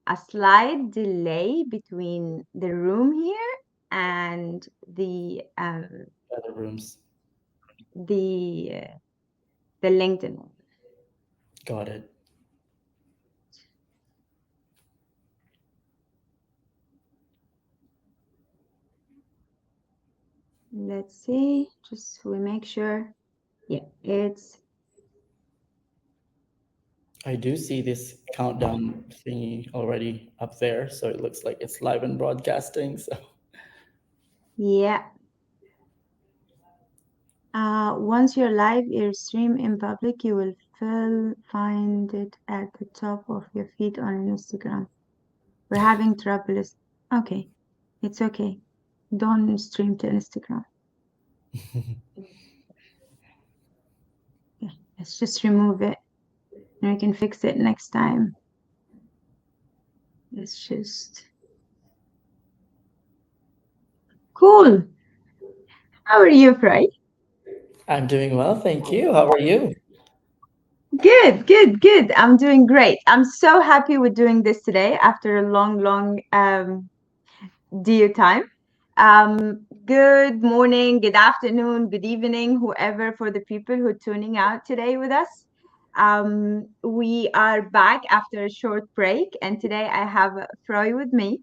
a slight delay between the room here and Other rooms. the uh, the LinkedIn one. Got it. Let's see, just we make sure. Yeah, it's I do see this countdown thingy already up there, so it looks like it's live and broadcasting. So yeah. Once you're live, your stream in public, you will find it at the top of your feed on Instagram. We're having trouble. Okay, it's okay. Don't stream to Instagram. Yeah, let's just remove it and we can fix it next time. Let's just. Cool. How are you, Fry? I'm doing well, thank you. How are you? Good, good, good. I'm doing great. I'm so happy with doing this today after a long, long due time. Good morning, good afternoon, good evening, whoever for the people who are tuning out today with us. We are back after a short break, and today I have Froy with me.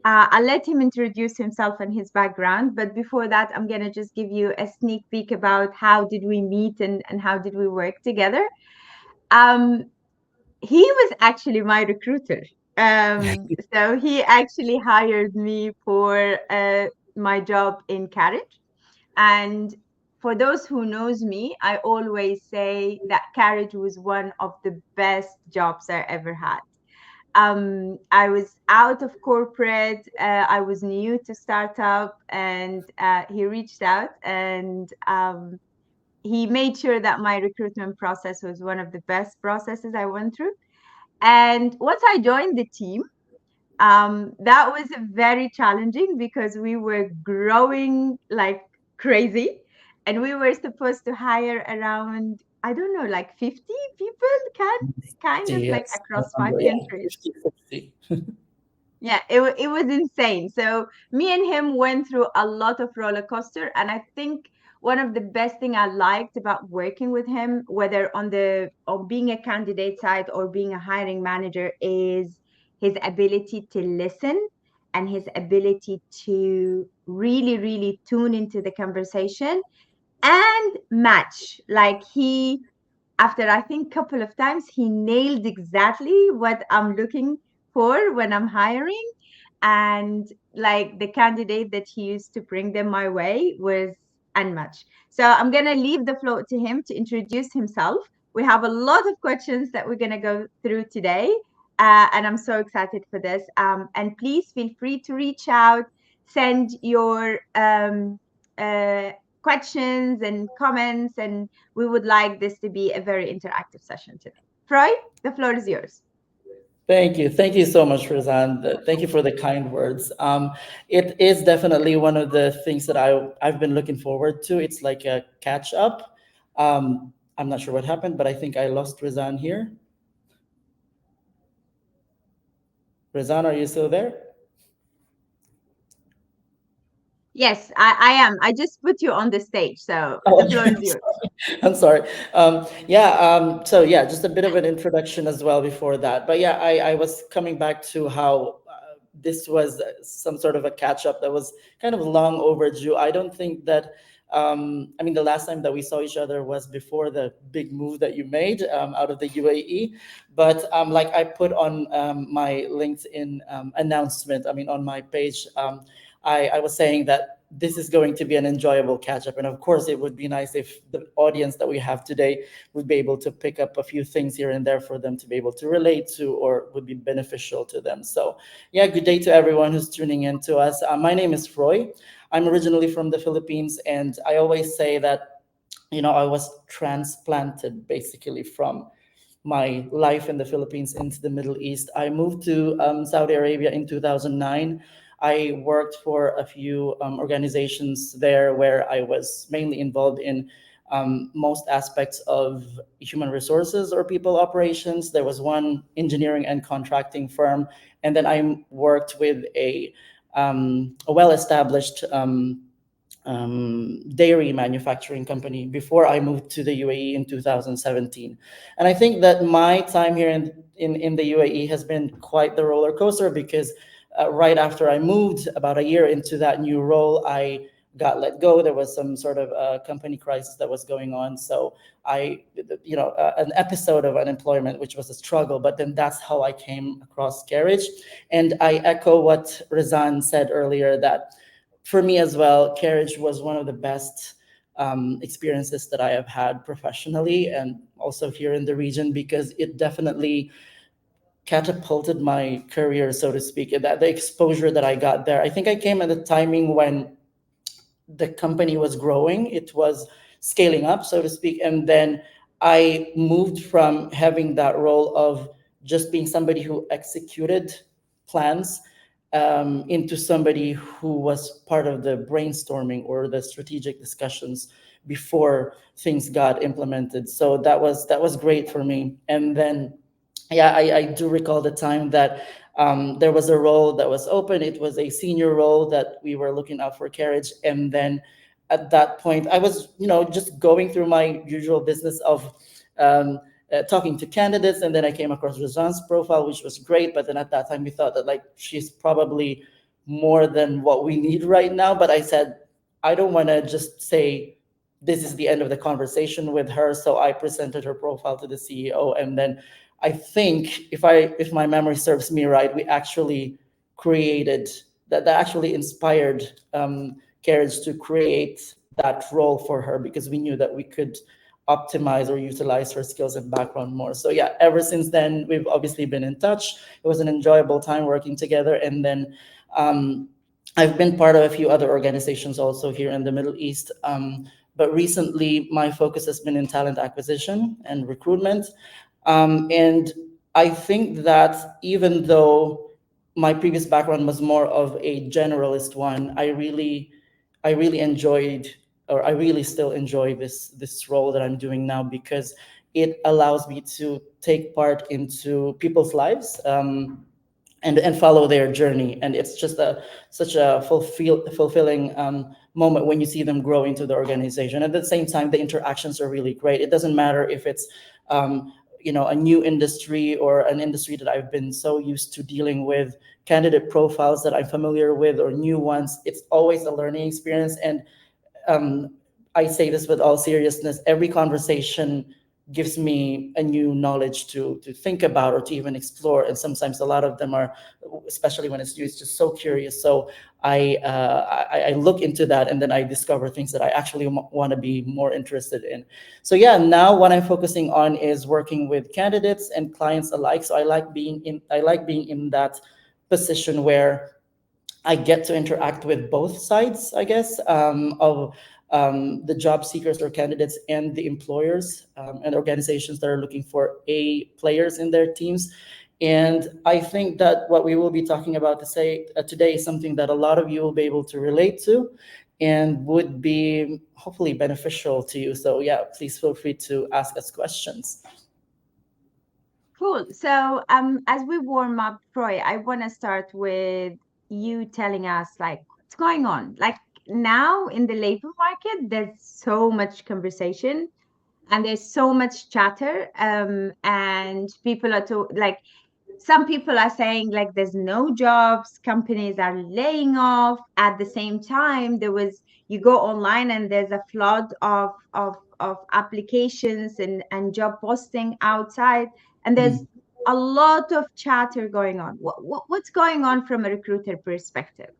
I'll let him introduce himself and his background, but before that, I'm gonna just give you a sneak peek about how did we meet and how did we work together. Um, he was actually my recruiter. So he actually hired me for my job in Carriage. And for those who knows me, I always say that Carriage was one of the best jobs I ever had. I was out of corporate. I was new to startup, and he reached out and he made sure that my recruitment process was one of the best processes I went through. And once I joined the team, that was very challenging because we were growing like crazy, and we were supposed to hire around, I don't know, like 50 people, kind of like Yes, I across five remember. Yeah, countries. 50, 60. Yeah, it was insane. So me and him went through a lot of roller coaster, and I think one of the best thing I liked about working with him, whether on being a candidate side or being a hiring manager, is his ability to listen and his ability to really, really tune into the conversation and match. Like he, after I think couple of times, he nailed exactly what I'm looking for when I'm hiring. And like the candidate that he used to bring them my way was unmatched. So I'm gonna leave the floor to him to introduce himself. We have a lot of questions that we're gonna go through today. And I'm so excited for this. And please feel free to reach out, send your uh, questions and comments, and we would like this to be a very interactive session today. Troy, the floor is yours. Thank you. Thank you so much, Razan. Thank you for the kind words. It is definitely one of the things that I've been looking forward to. It's like a catch up. I'm not sure what happened, but I think I lost Razan here. Razan, are you still there? Yes, I am. I just put you on the stage, so Oh, the floor okay. is yours. I'm sorry. Yeah. So yeah, just a bit of an introduction as well before that. But yeah, I was coming back to how this was some sort of a catch up that was kind of long overdue. I don't think that. I mean, the last time that we saw each other was before the big move that you made out of the UAE. But like I put on my LinkedIn announcement, I mean, on my page, I was saying that this is going to be an enjoyable catch up. And of course, it would be nice if the audience that we have today would be able to pick up a few things here and there for them to be able to relate to or would be beneficial to them. So, yeah, good day to everyone who's tuning in to us. My name is Froy. I'm originally from the Philippines, and I always say that, I was transplanted basically from my life in the Philippines into the Middle East. I moved to Saudi Arabia in 2009. I worked for a few organizations there where I was mainly involved in most aspects of human resources or people operations. There was one engineering and contracting firm, and then I worked with a well-established dairy manufacturing company before I moved to the UAE in 2017. And I think that my time here in the UAE has been quite the roller coaster because right after I moved, about a year into that new role, I got let go. There was some sort of company crisis that was going on. So an episode of unemployment, which was a struggle, but then that's how I came across Carriage. And I echo what Rizan said earlier, that for me as well, Carriage was one of the best experiences that I have had professionally and also here in the region, because it definitely catapulted my career, so to speak. That the exposure that I got there, I think I came at a timing when the company was growing, it was scaling up, so to speak. And then I moved from having that role of just being somebody who executed plans into somebody who was part of the brainstorming or the strategic discussions before things got implemented. So that was great for me. And then yeah, I do recall the time that there was a role that was open. It was a senior role that we were looking out for Carriage. And then at that point, I was, just going through my usual business of talking to candidates. And then I came across Razan's profile, which was great. But then at that time, we thought that like she's probably more than what we need right now. But I said, I don't want to just say this is the end of the conversation with her. So I presented her profile to the CEO, and then I think if my memory serves me right, we actually created that actually inspired Carriage to create that role for her, because we knew that we could optimize or utilize her skills and background more. So yeah, ever since then we've obviously been in touch. It was an enjoyable time working together, and then um, I've been part of a few other organizations also here in the Middle East. But recently, my focus has been in talent acquisition and recruitment. And I think that even though my previous background was more of a generalist one, I really enjoyed, or I really still enjoy this role that I'm doing now, because it allows me to take part into people's lives. And follow their journey, and it's just such a fulfilling moment when you see them grow into the organization. At the same time, the interactions are really great. It doesn't matter if it's a new industry or an industry that I've been so used to dealing with, candidate profiles that I'm familiar with, or new ones. It's always a learning experience. And um, I say this with all seriousness, every conversation gives me a new knowledge to think about or to even explore. And sometimes a lot of them are, especially when it's new, it's just so curious. So I look into that, and then I discover things that I actually want to be more interested in. So yeah, now what I'm focusing on is working with candidates and clients alike. So I like being in that position where I get to interact with both sides, I guess, of the job seekers or candidates, and the employers and organizations that are looking for players in their teams. And I think that what we will be talking about today is something that a lot of you will be able to relate to and would be hopefully beneficial to you. So yeah, please feel free to ask us questions. Cool. So, as we warm up, Troy, I want to start with you telling us like what's going on. Like now in the labor market, there's so much conversation and there's so much chatter. And people are like some people are saying like there's no jobs, companies are laying off. At the same time, you go online and there's a flood of applications and job posting outside, and there's Mhm. a lot of chatter going on. What's going on from a recruiter perspective?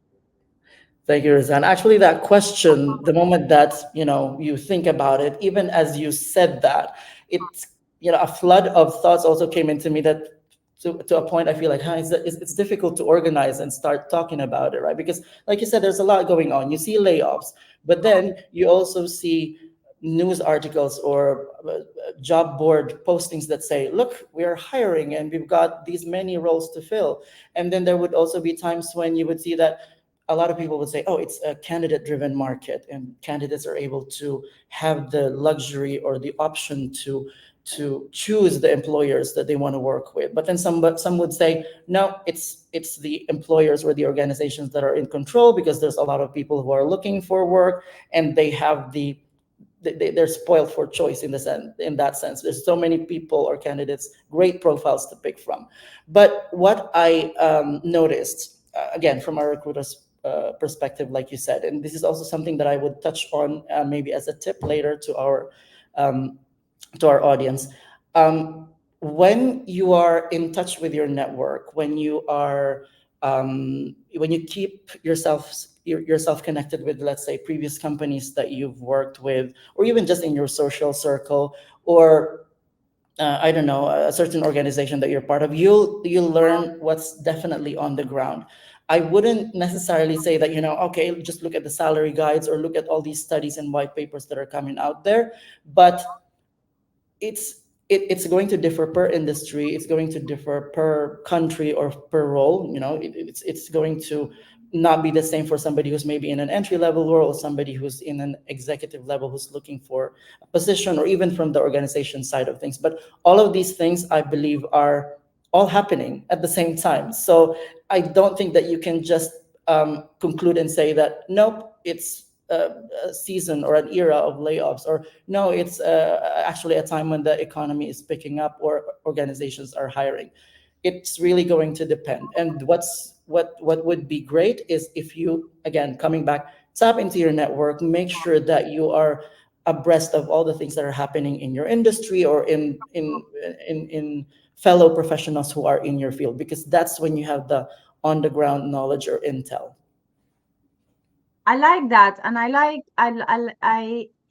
Thank you, Rizan. Actually, that question, the moment that you think about it, even as you said that, it's a flood of thoughts also came into me, that to a point I feel like, it's difficult to organize and start talking about it, right? Because, like you said, there's a lot going on. You see layoffs, but then you also see news articles or job board postings that say, "Look, we are hiring and we've got these many roles to fill." And then there would also be times when you would see that a lot of people would say, oh, it's a candidate driven market, and candidates are able to have the luxury or the option to choose the employers that they want to work with. But then some would say, no, it's the employers or the organizations that are in control, because there's a lot of people who are looking for work, and they have they're spoiled for choice in the sense, in that sense. There's so many people or candidates, great profiles to pick from. But what I noticed, again, from our recruiters perspective, like you said, and this is also something that I would touch on, maybe as a tip later um, to our audience. um, when you are in touch with your network, when you keep yourself connected with, let's say, previous companies that you've worked with, or even just in your social circle, or I don't know, a certain organization that you're part of, you'll learn what's definitely on the ground. I wouldn't necessarily say that, okay, just look at the salary guides or look at all these studies and white papers that are coming out there, but it's going to differ per industry. It's going to differ per country or per role. It's going to not be the same for somebody who's maybe in an entry level role, or somebody who's in an executive level who's looking for a position, or even from the organization side of things. But all of these things, I believe, are all happening at the same time. So I don't think that you can just conclude and say that, nope, it's a season or an era of layoffs, or no, it's actually a time when the economy is picking up or organizations are hiring. It's really going to depend. And what would be great is if you, again, coming back, tap into your network, make sure that you are abreast of all the things that are happening in your industry, or in fellow professionals who are in your field, because that's when you have the on the ground knowledge or intel. I like that, and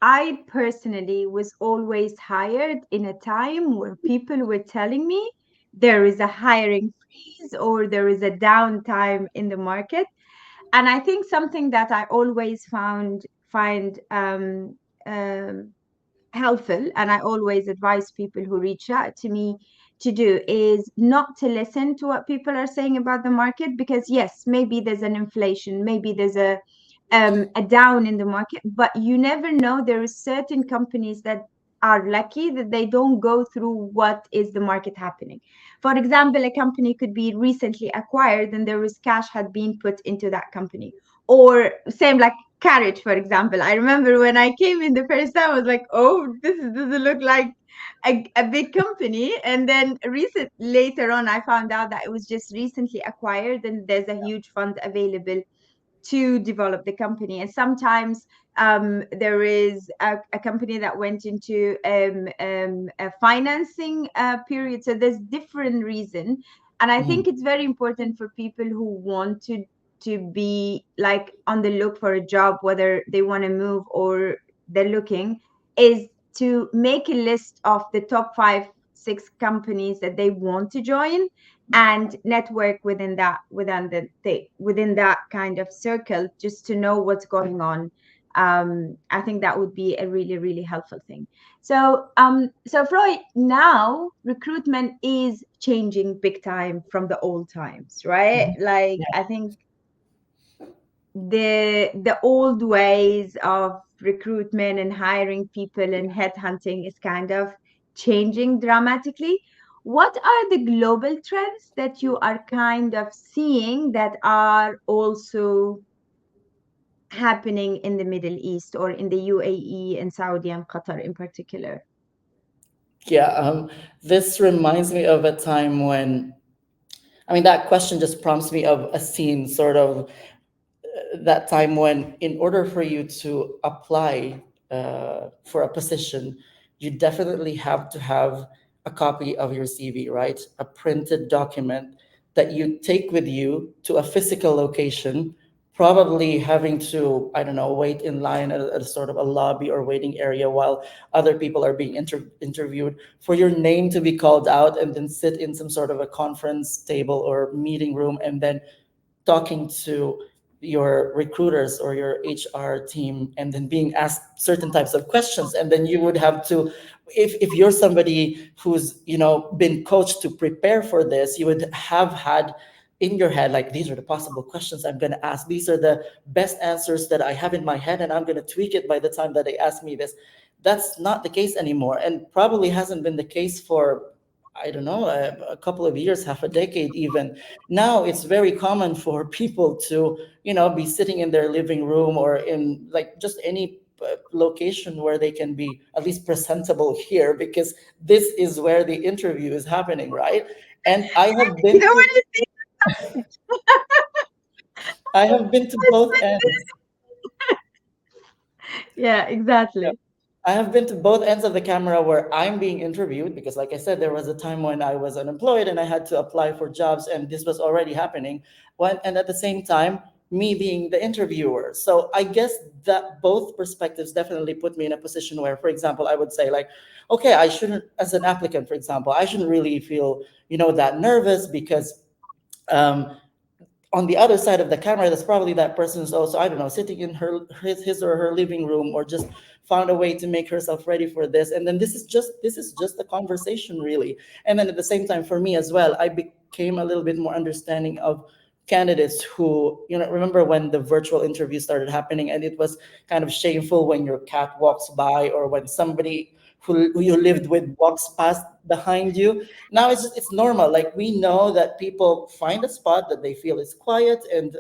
I personally was always hired in a time where people were telling me there is a hiring freeze or there is a downtime in the market. And I think something that I always find helpful, and I always advise people who reach out to me to do, is not to listen to what people are saying about the market, because yes, maybe there's an inflation, maybe there's a down in the market, but you never know. There are certain companies that are lucky that they don't go through what is the market happening. For example, a company could be recently acquired and there was cash had been put into that company, or same like Carriage, for example. I remember when I came in the first time, I was like, oh, doesn't look like a big company. And then later on, I found out that it was just recently acquired and there's a huge fund available to develop the company. And sometimes there is a company that went into a financing period. So there's different reason. And I think Mhm. it's very important for people who want to be like on the look for a job, whether they want to move or they're looking, is to make a list of the top 5, 6 companies that they want to join, and network within that kind of circle, just to know what's going on. I think that would be a really, really helpful thing. So Freud, now recruitment is changing big time from the old times, right? Mhm. Like, Yeah. I think the old ways of recruitment and hiring people and headhunting is kind of changing dramatically. What are the global trends that you are kind of seeing that are also happening in the Middle East or in the UAE and Saudi and Qatar in particular? Yeah, this reminds me of a time when, I mean, that question just prompts me of a scene, sort of that time when, in order for you to apply for a position, you definitely have to have a copy of your CV, right? A printed document that you take with you to a physical location, probably having to, I don't know, wait in line at a sort of a lobby or waiting area while other people are being interviewed, for your name to be called out, and then sit in some sort of a conference table or meeting room, and then talking to your recruiters or your HR team, and then being asked certain types of questions. And then you would have to, if you're somebody who's been coached to prepare for this, you would have had in your head, like, these are the possible questions I'm going to ask, these are the best answers that I have in my head, and I'm going to tweak it by the time that they ask me this. That's not the case anymore, and probably hasn't been the case for, I don't know, a couple of years, half a decade even. Now it's very common for people to, be sitting in their living room or in like just any location where they can be at least presentable here, because this is where the interview is happening, right? And You know what I I have been to both ends. Yeah, exactly. I have been to both ends of the camera where I'm being interviewed, because, like I said, there was a time when I was unemployed and I had to apply for jobs, and this was already happening. And at the same time, me being the interviewer. So I guess that both perspectives definitely put me in a position where, for example, I would say, like, okay, I shouldn't, as an applicant, for example, I shouldn't really feel, that nervous, because um, on the other side of the camera, that's probably that person is also, I don't know, sitting in his or her living room, or just found a way to make herself ready for this. And then this is just a conversation, really. And then at the same time, for me as well, I became a little bit more understanding of candidates who, remember when the virtual interview started happening, and it was kind of shameful when your cat walks by, or when somebody who you lived with walks past behind you. Now it's normal. Like, we know that people find a spot that they feel is quiet and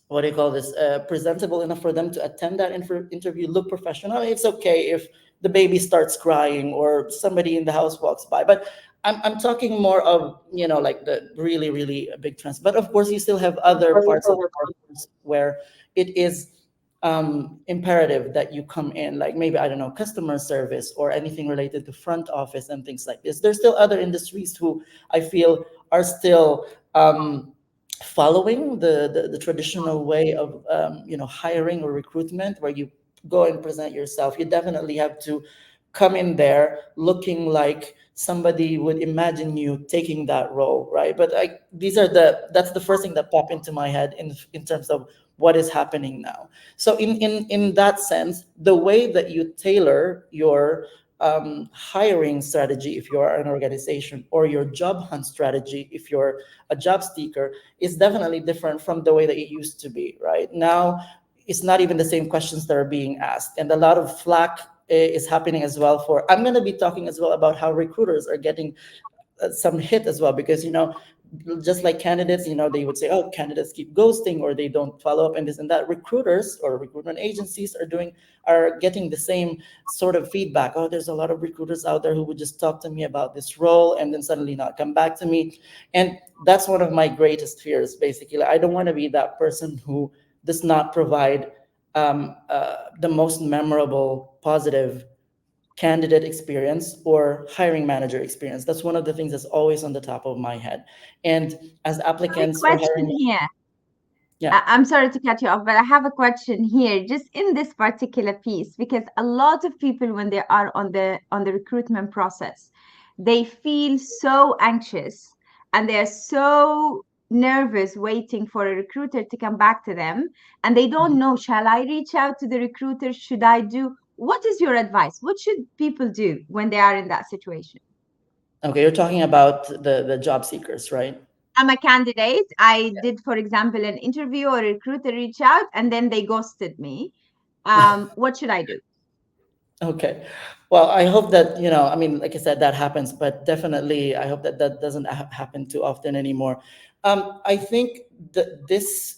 what do you call this, presentable enough for them to attend that interview, look professional. It's okay if the baby starts crying or somebody in the house walks by, but I'm talking more of, like, the really really big trends. But of course, you still have other parts of the workforce where it is imperative that you come in, like, maybe, I don't know, customer service or anything related to front office and things like this. There's still other industries who I feel are still following the traditional way of, hiring or recruitment, where you go and present yourself. You definitely have to come in there looking like somebody would imagine you taking that role, right? But that's the first thing that popped into my head in terms of what is happening now. So in that sense, the way that you tailor your hiring strategy, if you are an organization, or your job hunt strategy, if you're a job seeker, is definitely different from the way that it used to be. Right now, it's not even the same questions that are being asked, and a lot of flack is happening as well. For I'm going to be talking as well about how recruiters are getting some hit as well, because, just like candidates, they would say, oh, candidates keep ghosting, or they don't follow up, and this and that. Recruiters or recruitment agencies are getting the same sort of feedback. Oh, there's a lot of recruiters out there who would just talk to me about this role and then suddenly not come back to me. And that's one of my greatest fears. Basically, I don't want to be that person who does not provide the most memorable, positive candidate experience or hiring manager experience. That's one of the things that's always on the top of my head. And as have a applicants or question hiring, here. yeah. I'm sorry to cut you off, but I have a question here, just in this particular piece, because a lot of people, when they are on the recruitment process, they feel so anxious and they're so nervous waiting for a recruiter to come back to them, and they don't Mhm. know, shall I reach out to the recruiter? Should I do? What is your advice? What should people do when they are in that situation? Okay, you're talking about the job seekers, right? I'm a candidate. I did, for example, an interview or a recruiter reach out and then they ghosted me. What should I do? Okay. Well, I hope that, I mean, like I said, that happens, but definitely I hope that that doesn't happen too often anymore. I think that this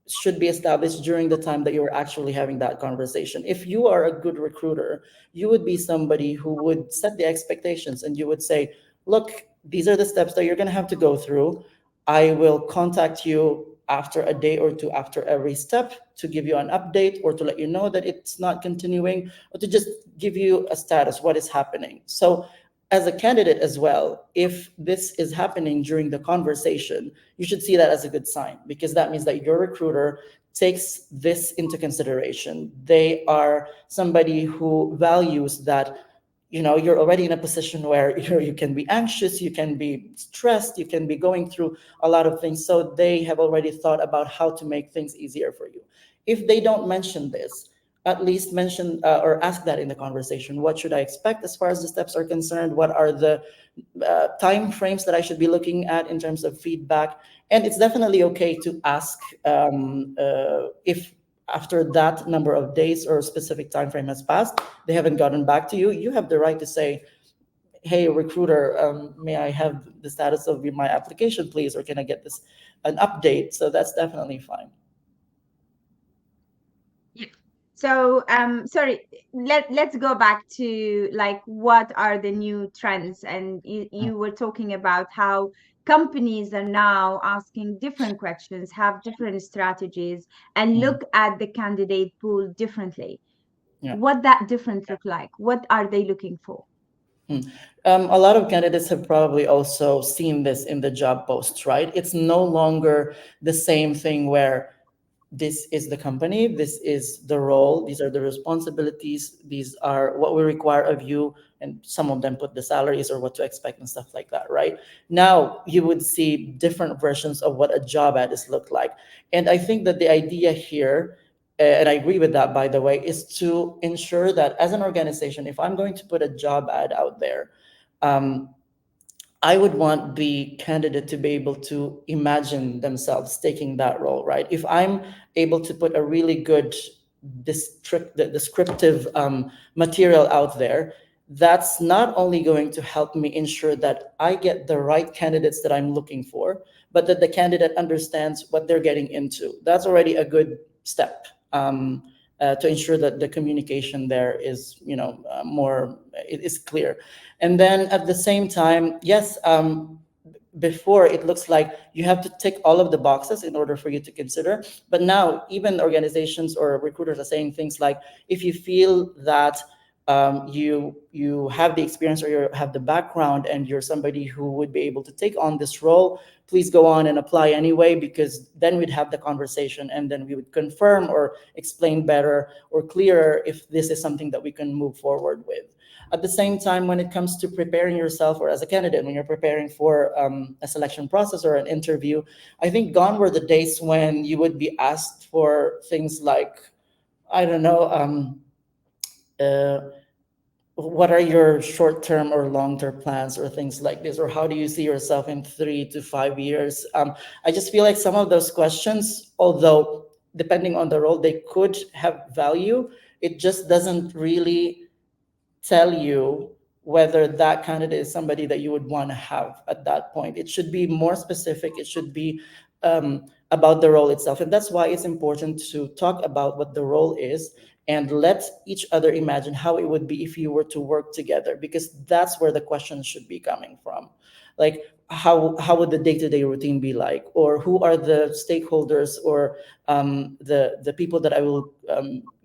should be established during the time that you're actually having that conversation. If you are a good recruiter, you would be somebody who would set the expectations, and you would say, look, these are the steps that you're going to have to go through. I will contact you after a day or two after every step to give you an update, or to let you know that it's not continuing, or to just give you a status, what is happening. So, as a candidate as well, if this is happening during the conversation, you should see that as a good sign, because that means that your recruiter takes this into consideration. They are somebody who values that, you're already in a position where you can be anxious, you can be stressed, you can be going through a lot of things. So they have already thought about how to make things easier for you. If they don't mention this, at least mention or ask that in the conversation. What should I expect as far as the steps are concerned? What are the time frames that I should be looking at in terms of feedback? And it's definitely okay to ask if after that number of days or specific time frame has passed, they haven't gotten back to you. You have the right to say, "Hey, recruiter, may I have the status of my application, please, or can I get this an update?" So that's definitely fine. Yeah. So, sorry, let's go back to like what are the new trends? And you were talking about how companies are now asking different questions, have different strategies, and Mhm. look at the candidate pool differently. Yeah. What that difference look like? What are they looking for? Hmm. A lot of candidates have probably also seen this in the job posts, right? It's no longer the same thing where this is the company, this is the role, these are the responsibilities, these are what we require of you, and some of them put the salaries or what to expect and stuff like that, right? Now you would see different versions of what a job ad is look like. And I think that the idea here, and I agree with that by the way, is to ensure that as an organization, if I'm going to put a job ad out there, um, I would want the candidate to be able to imagine themselves taking that role, right? If I'm able to put a really good descriptive material out there, that's not only going to help me ensure that I get the right candidates that I'm looking for, but that the candidate understands what they're getting into. That's already a good step. To ensure that the communication there is, more, it is clear. And then at the same time, yes, before it looks like you have to tick all of the boxes in order for you to consider, but now even organizations or recruiters are saying things like, if you feel that you have the experience or you have the background and you're somebody who would be able to take on this role, please go on and apply anyway, because then we'd have the conversation and then we would confirm or explain better or clearer if this is something that we can move forward with. At the same time, when it comes to preparing yourself or as a candidate, when you're preparing for a selection process or an interview, I think gone were the days when you would be asked for things like, I don't know, uh, what are your short-term or long-term plans or things like this, or how do you see yourself in 3 to 5 years? I just feel like some of those questions, although depending on the role they could have value, it just doesn't really tell you whether that candidate is somebody that you would want to have at that point. It should be more specific. It should be about the role itself. And that's why it's important to talk about what the role is and let each other imagine how it would be if you were to work together, because that's where the questions should be coming from. Like, how would the day-to-day routine be like, or who are the stakeholders or the people that I will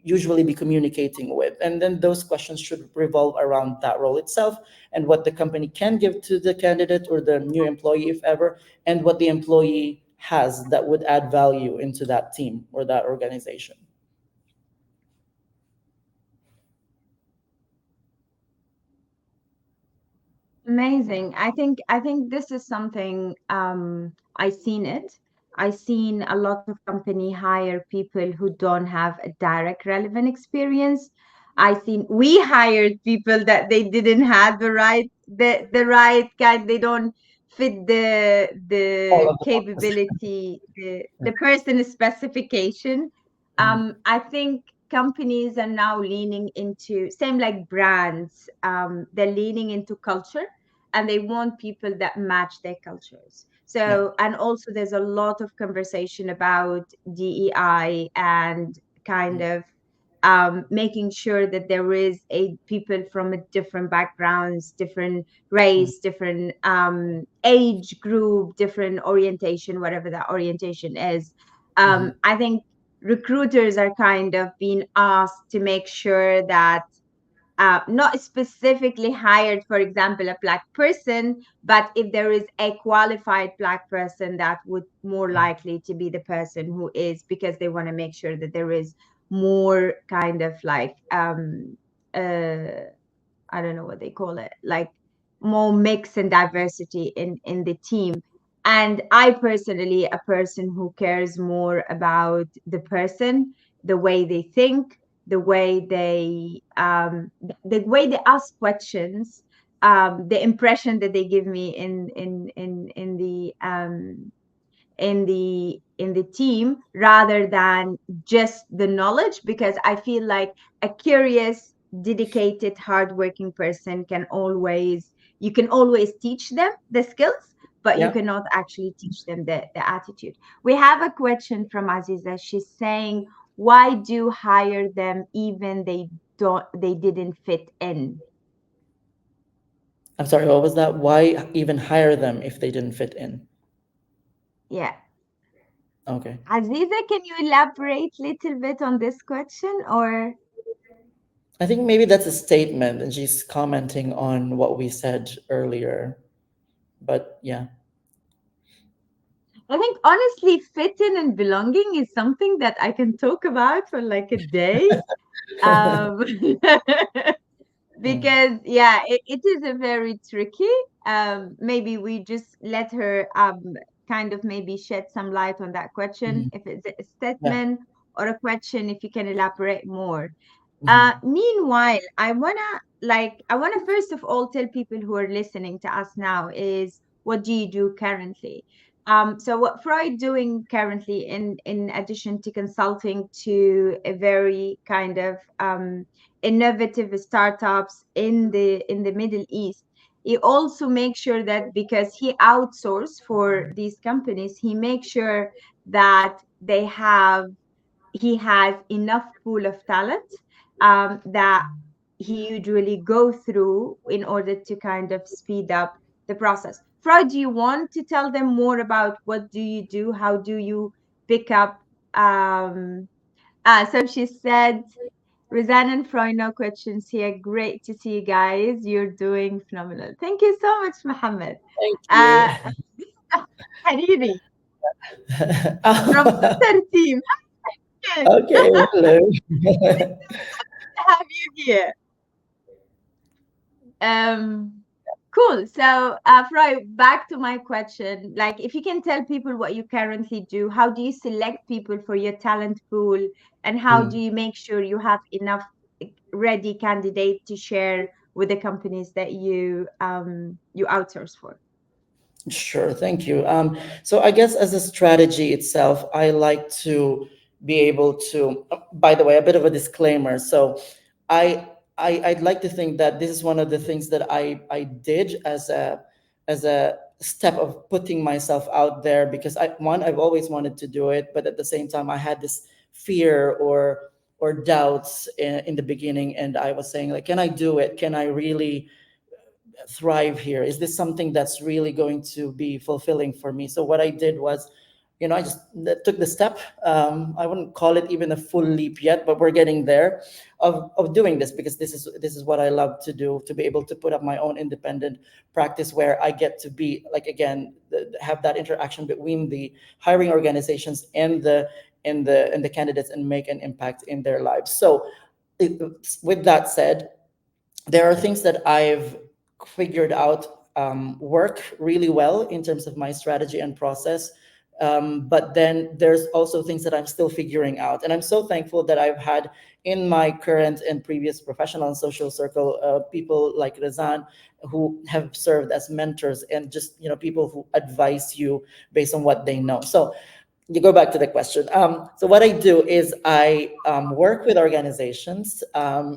usually be communicating with. And then those questions should revolve around that role itself and what the company can give to the candidate or the new employee, if ever, and what the employee has that would add value into that team or that organization. Amazing. I think this is something I seen it. I seen a lot of company hire people who don't have a direct relevant experience. I seen we hired people that they didn't have the right kind. They don't fit All the of the boxes. capability, the person specification. I think companies are now leaning into same like brands. They're leaning into culture and they want people that match their cultures. Yeah. So, and also there's a lot of conversation about DEI and kind of making sure that there is a people from a different backgrounds, different Mhm. race, different age group, different orientation, whatever that orientation is. Mhm. I think recruiters are kind of being asked to make sure that not specifically hired, for example, a black person, but if there is a qualified black person, that would more likely to be the person who is, because they want to make sure that there is more kind of like I don't know what they call it, like more mix and diversity in the team. And I personally, a person who cares more about the person, the way they think, the way the way they ask questions, the impression that they give me in the team, rather than just the knowledge, because I feel like a curious, dedicated, hardworking person you can always teach them the skills, but you Yeah. cannot actually teach them the attitude. We have a question from Aziza. She's saying, why do hire them even they didn't fit in? I'm sorry, what was that? Why even hire them if they didn't fit in? Yeah. Okay. Aziza, can you elaborate a little bit on this question, or? I think maybe that's a statement and she's commenting on what we said earlier. But yeah. I think honestly, fitting and belonging is something that I can talk about for like a day. Um, Mm, because yeah, it is a very tricky. Maybe we just let her kind of maybe shed some light on that question. mhm, If it's a yeah. statement or a question, if you can elaborate more. Mhm, Meanwhile, I wanna first of all tell people who are listening to us now is, what do you do currently? So what Freud doing currently, in addition to consulting to a very kind of innovative startups in the Middle East, he also makes sure that, because he outsources for these companies, he makes sure that he has enough pool of talent that he usually go through in order to kind of speed up the process. Freud, do you want to tell them more about what do you do? How do you pick up? Um, so she said, Rosanne and Freud, no questions here. Great to see you guys. You're doing phenomenal. Thank you so much, Mohammed. thank you. Uh, Hariri from Oh, Qatar team. Good okay, hello. to have you here. Um, cool. So, Fry, back to my question. Like, if you can tell people what you currently do, how do you select people for your talent pool, and how do Mm. you make sure you have enough ready candidate to share with the companies that you outsource for? Sure, thank you. So I guess as a strategy itself, I like to be able to. By the way, a bit of a disclaimer. So, I, I'd like to think that this is one of the things that I did as a step of putting myself out there, because I've always wanted to do it, but at the same time I had this fear or doubts in the beginning, and I was saying like, can I do it? Can I really thrive here? Is this something that's really going to be fulfilling for me? So what I did was, I just took the step. I wouldn't call it even a full leap yet, but we're getting there of doing this, because this is what I love to do, to be able to put up my own independent practice where I get to be like, again, have that interaction between the hiring organizations and the candidates, and make an impact in their lives. So it, with that said, there are things that I've figured out work really well in terms of my strategy and process. But then there's also things that I'm still figuring out. And I'm so thankful that I've had in my current and previous professional and social circle people like Razan, who have served as mentors, and just people who advise you based on what they know. So you go back to the question. So what I do is I work with organizations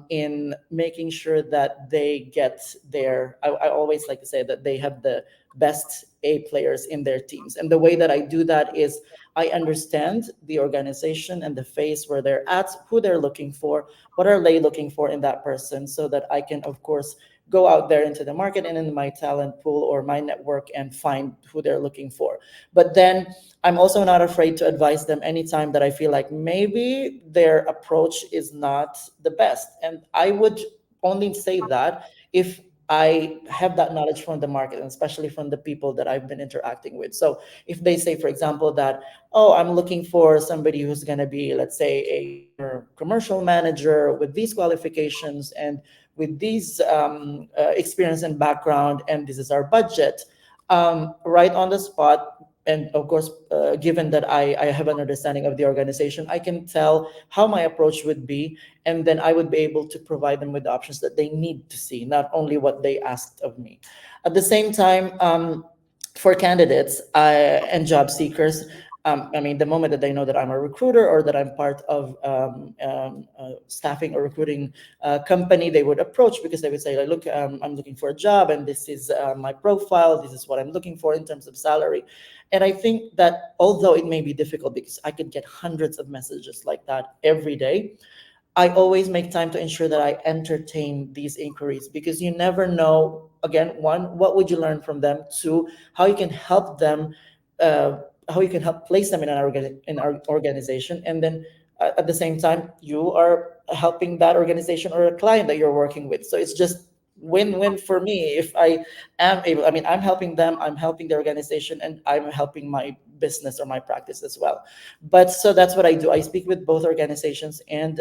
in making sure that they get I always like to say that they have the best A players in their teams. And the way that I do that is I understand the organization and the phase where they're at, who they're looking for, what are they looking for in that person, so that I can, of course, go out there into the market and in my talent pool or my network and find who they're looking for. But then I'm also not afraid to advise them anytime that I feel like maybe their approach is not the best. And I would only say that if I have that knowledge from the market, and especially from the people that I've been interacting with. So if they say, for example, that, oh, I'm looking for somebody who's going to be, let's say, a senior commercial manager with these qualifications and with these experience and background, and this is our budget, right on the spot, and of course, given that I have an understanding of the organization, I can tell how my approach would be, and then I would be able to provide them with the options that they need to see, not only what they asked of me. At the same time, for candidates and job seekers, I mean, the moment that they know that I'm a recruiter or that I'm part of staffing or recruiting company, they would approach because they would say, like, look, I'm looking for a job, and this is my profile. This is what I'm looking for in terms of salary. And I think that although it may be difficult because I could get hundreds of messages like that every day, I always make time to ensure that I entertain these inquiries because you never know. Again, one, what would you learn from them? Two, how you can help them, uh, how you can help place them in in our organization, and then at the same time, you are helping that organization or a client that you're working with. So it's just win-win for me if I am able. I mean, I'm helping them, I'm helping the organization, and I'm helping my business or my practice as well. But so that's what I do. I speak with both organizations and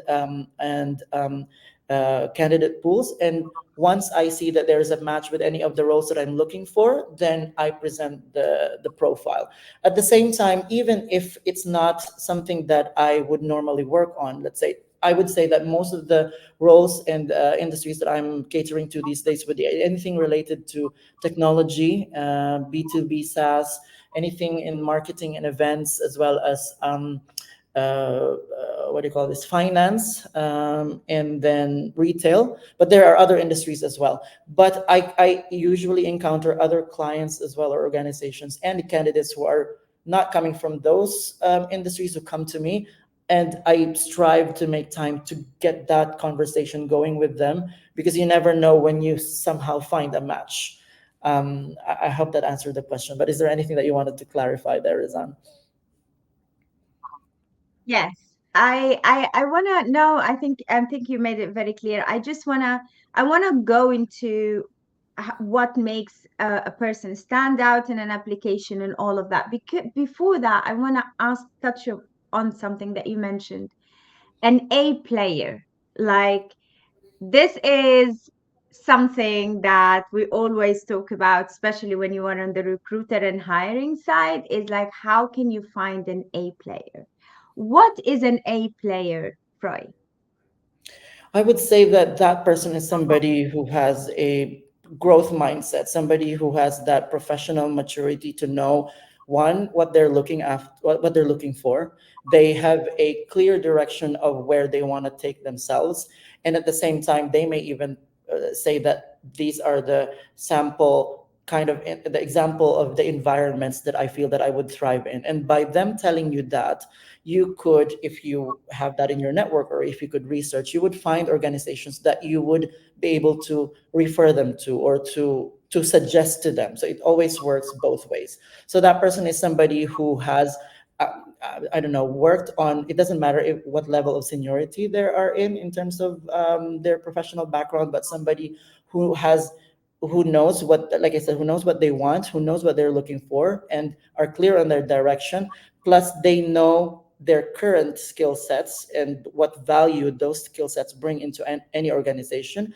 candidate pools, and once I see that there is a match with any of the roles that I'm looking for, then I present the profile. At the same time, even if it's not something that I would normally work on, let's say, I would say that most of the roles and industries that I'm catering to these days would be anything related to technology, B2B SaaS, anything in marketing and events, as well as what do you call this, finance, and then retail. But there are other industries as well. But I usually encounter other clients as well, or organizations and candidates who are not coming from those industries who come to me, and I strive to make time to get that conversation going with them, because you never know when you somehow find a match. I hope that answered the question, but is there anything that you wanted to clarify there, Rizan? Yes, I wanna no, I think you made it very clear. I wanna go into what makes a person stand out in an application and all of that. Because before that, I wanna touch on something that you mentioned, an A player. Like, this is something that we always talk about, especially when you are on the recruiter and hiring side, is like, how can you find an A player? What is an A player, Freud? I would say that that person is somebody who has a growth mindset, somebody who has that professional maturity to know, one, what they're looking after, what they're looking for. They have a clear direction of where they want to take themselves, and at the same time, they may even say that these are the sample kind of the example of the environments that I feel that I would thrive in. And by them telling you that, you could, if you have that in your network or if you could research, you would find organizations that you would be able to refer them to, or to suggest to them. So it always works both ways. So that person is somebody who has I don't know, worked on, it doesn't matter if, what level of seniority they are in terms of their professional background, but somebody who has, who knows what, like I said, who knows what they want, who knows what they're looking for, and are clear on their direction. Plus, they know their current skill sets and what value those skill sets bring into any organization.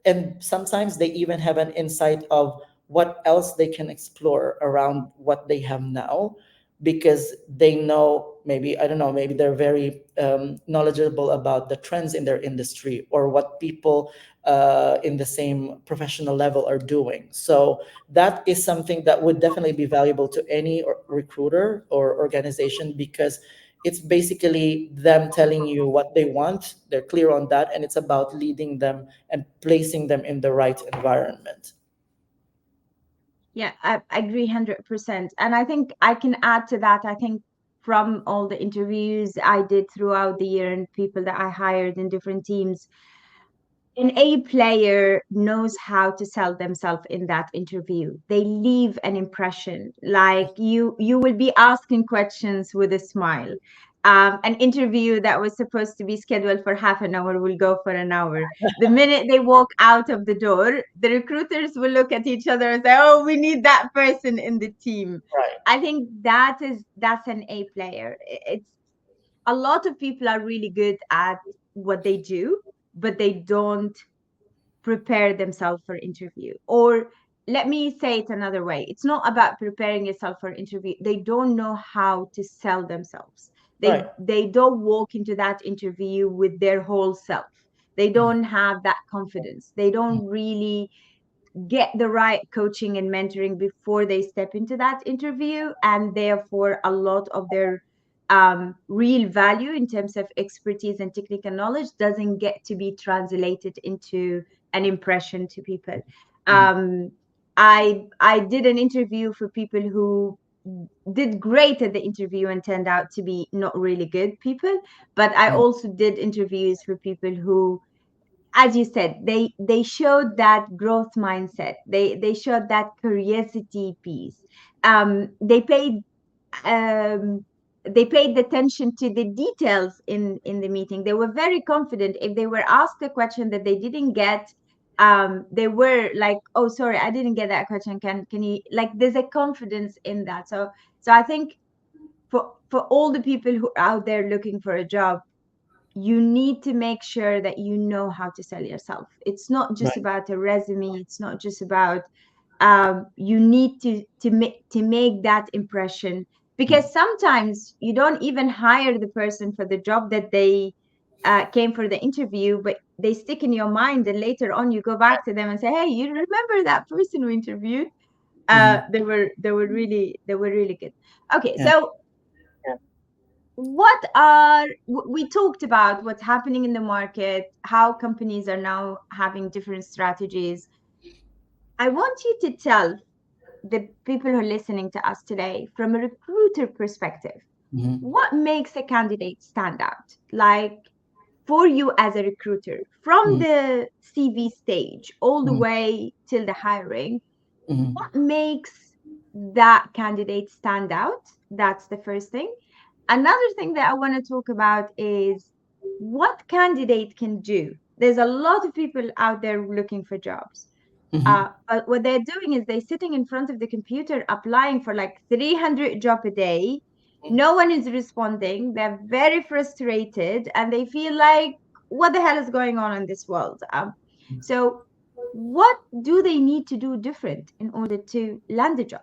And sometimes they even have an insight of what else they can explore around what they have now, because they know, maybe, I don't know, maybe they're very knowledgeable about the trends in their industry, or what people in the same professional level are doing. So that is something that would definitely be valuable to any recruiter or organization, because it's basically them telling you what they want, they're clear on that, and it's about leading them and placing them in the right environment. Yeah, I agree 100%. And I think I can add to that. I think from all the interviews I did throughout the year and people that I hired in different teams, an A player knows how to sell themselves in that interview. They leave an impression. Like, you will be asking questions with a smile. An interview that was supposed to be scheduled for half an hour will go for an hour. The minute they walk out of the door, the recruiters will look at each other and say, "Oh, we need that person in the team." Right. I think that's an A player. It's a lot of people are really good at what they do, but they don't prepare themselves for interview, or let me say it another way. It's not about preparing yourself for an interview. They don't know how to sell themselves. Right. They don't walk into that interview with their whole self. They don't have that confidence. They don't really get the right coaching and mentoring before they step into that interview, and therefore a lot of their real value in terms of expertise and technical knowledge doesn't get to be translated into an impression to people. Mhm. um, I did an interview for people who did great at the interview and turned out to be not really good people, but I Mhm. also did interviews for people who, as you said, they showed that growth mindset. They showed that curiosity piece. They paid attention to the details in the meeting. They were very confident. If they were asked a question that they didn't get, they were like, "Oh, sorry, I didn't get that question. Can you like?" There's a confidence in that. So I think for all the people who are out there looking for a job, you need to make sure that you know how to sell yourself. It's not just Right. about a resume. It's not just about you need to make that impression, because sometimes you don't even hire the person for the job that they came for the interview, but they stick in your mind, and later on you go back to them and say, "Hey, you remember that person who interviewed? Mhm. They were really good." Okay, Yeah. so we talked about what's happening in the market, how companies are now having different strategies. I want you to tell the people who are listening to us today, from a recruiter perspective, Mhm. what makes a candidate stand out? Like, for you as a recruiter, from Mhm. the CV stage all the Mhm. way till the hiring, Mhm. what makes that candidate stand out? That's the first thing. Another thing that I want to talk about is what candidate can do. There's a lot of people out there looking for jobs. Mhm. But what they're doing is they're sitting in front of the computer applying for like 300 job a day. No one is responding. They're very frustrated and they feel like, what the hell is going on in this world? So what do they need to do different in order to land a job?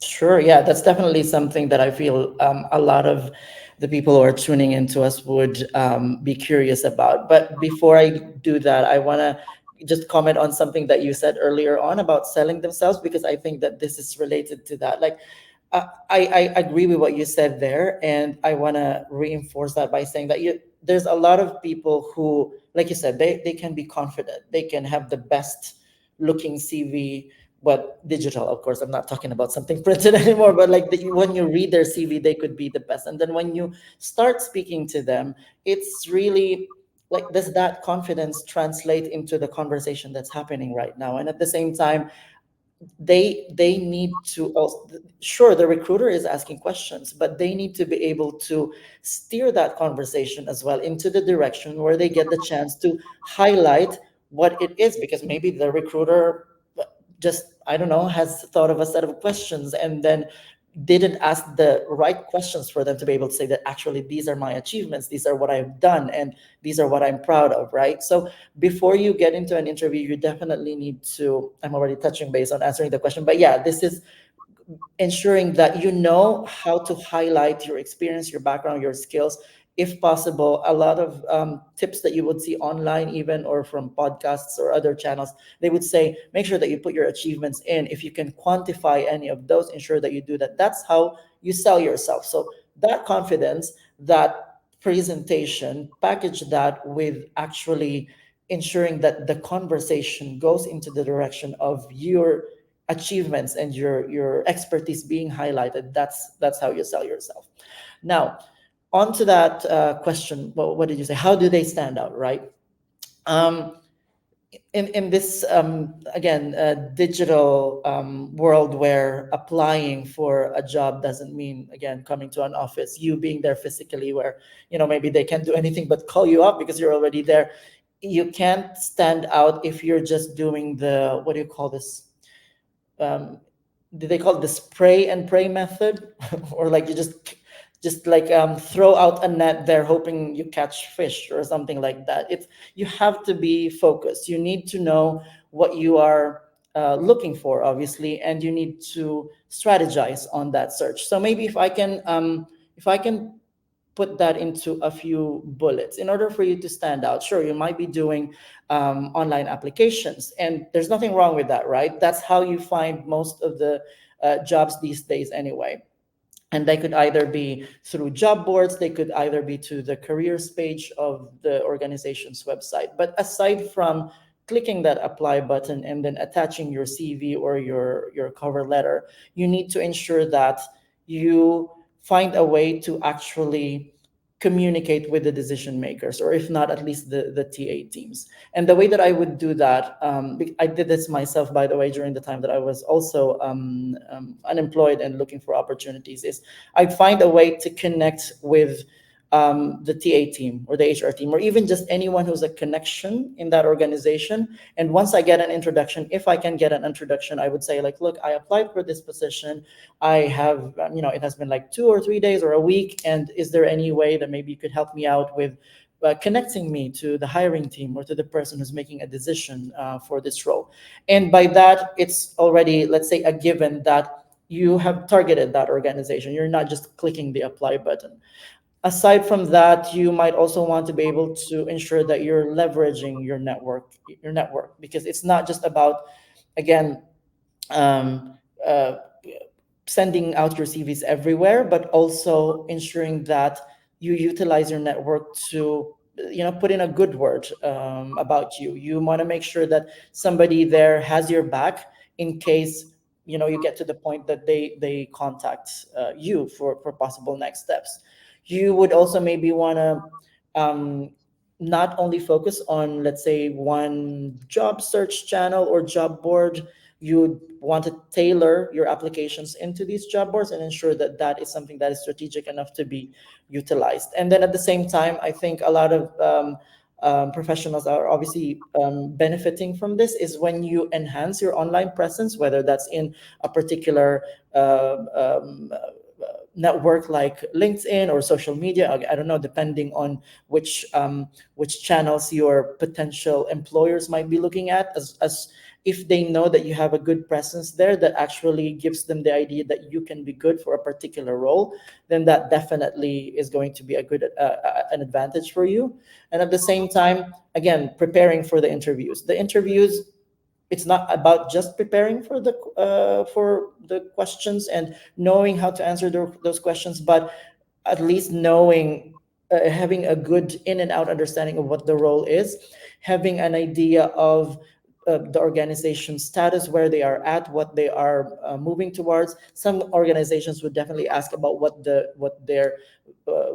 Sure. Yeah, that's definitely something that I feel a lot of the people who are tuning into us would be curious about. But before I do that, I want to just comment on something that you said earlier on about selling themselves, because I think that this is related to that. Like, I agree with what you said there, and I want to reinforce that by saying that there's a lot of people who, like you said, they can be confident, they can have the best looking CV, but digital, of course. I'm not talking about something printed anymore, but like when you read their CV, they could be the best, and then when you start speaking to them, it's really like, does that confidence translate into the conversation that's happening right now? And at the same time, they need to also, sure, the recruiter is asking questions, but they need to be able to steer that conversation as well into the direction where they get the chance to highlight what it is, because maybe the recruiter just, I don't know, has thought of a set of questions and then didn't ask the right questions for them to be able to say that actually these are my achievements, these are what I've done, and these are what I'm proud of, right? So before you get into an interview, you definitely need to, I'm already touching base on answering the question, but yeah, this is ensuring that you know how to highlight your experience, your background, your skills. If possible, a lot of tips that you would see online, even or from podcasts or other channels, they would say make sure that you put your achievements in. If you can quantify any of those, ensure that you do that. That's how you sell yourself. So that confidence, that presentation, package that with actually ensuring that the conversation goes into the direction of your achievements and your expertise being highlighted. That's how you sell yourself. Now, on to that question. What did you say? How do they stand out, right? um, in this again digital world where applying for a job doesn't mean, again, coming to an office, you being there physically, where maybe they can't do anything but call you up because you're already there. You can't stand out if you're just doing the, what do you call this, um, do they call it the spray and pray method? Or like you just like throw out a net there hoping you catch fish or something like that. It's, you have to be focused, you need to know what you are looking for, obviously, and you need to strategize on that search. So maybe if I can put that into a few bullets in order for you to stand out. Sure, you might be doing online applications, and there's nothing wrong with that, right? That's how you find most of the jobs these days, anyway. And they could either be through job boards, they could either be to the careers page of the organization's website. But aside from clicking that apply button and then attaching your CV or your cover letter, you need to ensure that you find a way to actually communicate with the decision makers, or if not, at least the TA teams. And the way that I would do that, I did this myself, by the way, during the time that I was also unemployed and looking for opportunities, is I'd find a way to connect with the TA team or the HR team, or even just anyone who's a connection in that organization. And once I get an introduction, if I can get an introduction, I would say, like, look, I applied for this position. I have, it has been like 2 or 3 days or a week. And is there any way that maybe you could help me out with connecting me to the hiring team or to the person who's making a decision for this role? And by that, it's already, let's say, a given that you have targeted that organization. You're not just clicking the apply button. Aside from that, you might also want to be able to ensure that you're leveraging your network, because it's not just about, again, um, uh, sending out your CVs everywhere, but also ensuring that you utilize your network to, put in a good word about you. You want to make sure that somebody there has your back in case you get to the point that they contact you for possible next steps. You would also maybe want to not only focus on, let's say, one job search channel or job board. You want to tailor your applications into these job boards and ensure that that is something that is strategic enough to be utilized. And then at the same time, I think a lot of professionals are obviously benefiting from this, is when you enhance your online presence, whether that's in a particular network like LinkedIn or social media. I don't know, depending on which channels your potential employers might be looking at. As if they know that you have a good presence there, that actually gives them the idea that you can be good for a particular role, then that definitely is going to be a good an advantage for you. And at the same time, again, preparing for the interviews, it's not about just preparing for the questions and knowing how to answer those questions, but at least knowing, having a good in and out understanding of what the role is, having an idea of the organization status, where they are at, what they are moving towards. Some organizations would definitely ask about what their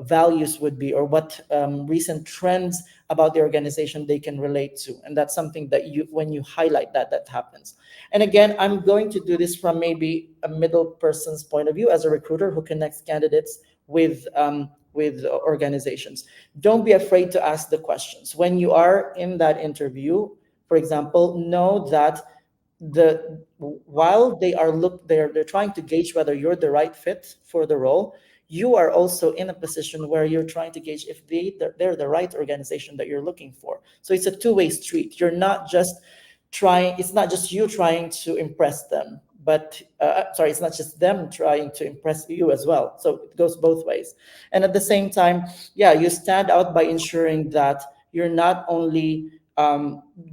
values would be, or what recent trends about the organization they can relate to. And that's something that you, when you highlight that happens. And again, I'm going to do this from maybe a middle person's point of view, as a recruiter who connects candidates with organizations. Don't be afraid to ask the questions when you are in that interview. For example, know that while they're trying to gauge whether you're the right fit for the role, you are also in a position where you're trying to gauge if they're the right organization that you're looking for. So it's a two-way street. You're not just trying It's not just you trying to impress them, but sorry, it's not just them trying to impress you as well. So it goes both ways. And at the same time, yeah, you stand out by ensuring that you're not only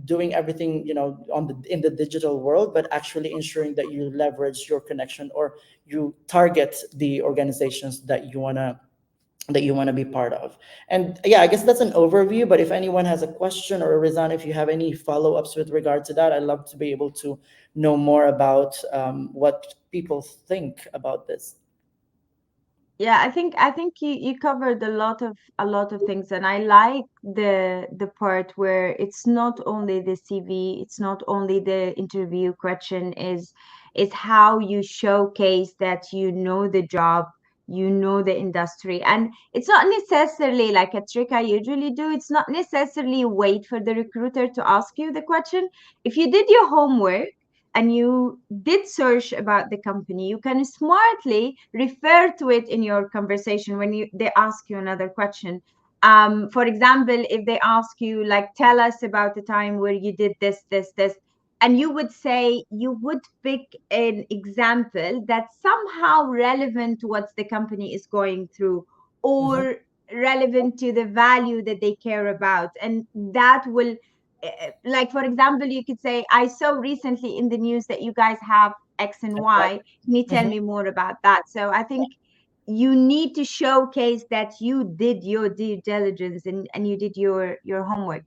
doing everything, in the digital world, but actually ensuring that you leverage your connection, or you target the organizations that you want to be part of. And yeah, I guess that's an overview. But if anyone has a question, or Rizan, if you have any follow-ups with regard to that, I'd love to be able to know more about what people think about this. Yeah, I think you covered a lot of things, and I like the part where it's not only the CV, it's not only the interview question, is how you showcase that you know the job, you know the industry. And it's not necessarily like a trick I usually do. It's not necessarily wait for the recruiter to ask you the question. If you did your homework and you did search about the company, you can smartly refer to it in your conversation when they ask you another question. For example, if they ask you, like, tell us about the time where you did this, this, this, and you would say you would pick an example that's somehow relevant to what the company is going through, Mhm. or relevant to the value that they care about, and that will, like for example, you could say, I saw recently in the news that you guys have X and Y. Exactly. Can you tell Mhm. me more about that? So I think you need to showcase that you did your due diligence, and you did your homework.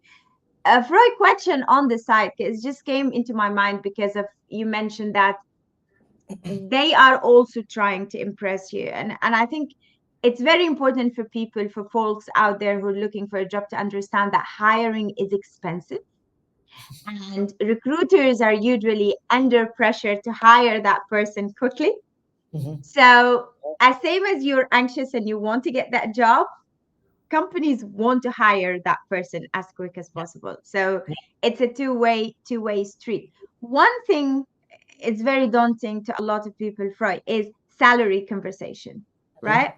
A Freud question on the side, because just came into my mind because of you mentioned that they are also trying to impress you, and I think it's very important for people, for folks out there who are looking for a job, to understand that hiring is expensive, and recruiters are usually under pressure to hire that person quickly. Mhm. So as same as you're anxious and you want to get that job, companies want to hire that person as quick as Yeah. possible. So it's a two-way street. One thing, it's very daunting to a lot of people, Freud, is salary conversation, Mhm. right?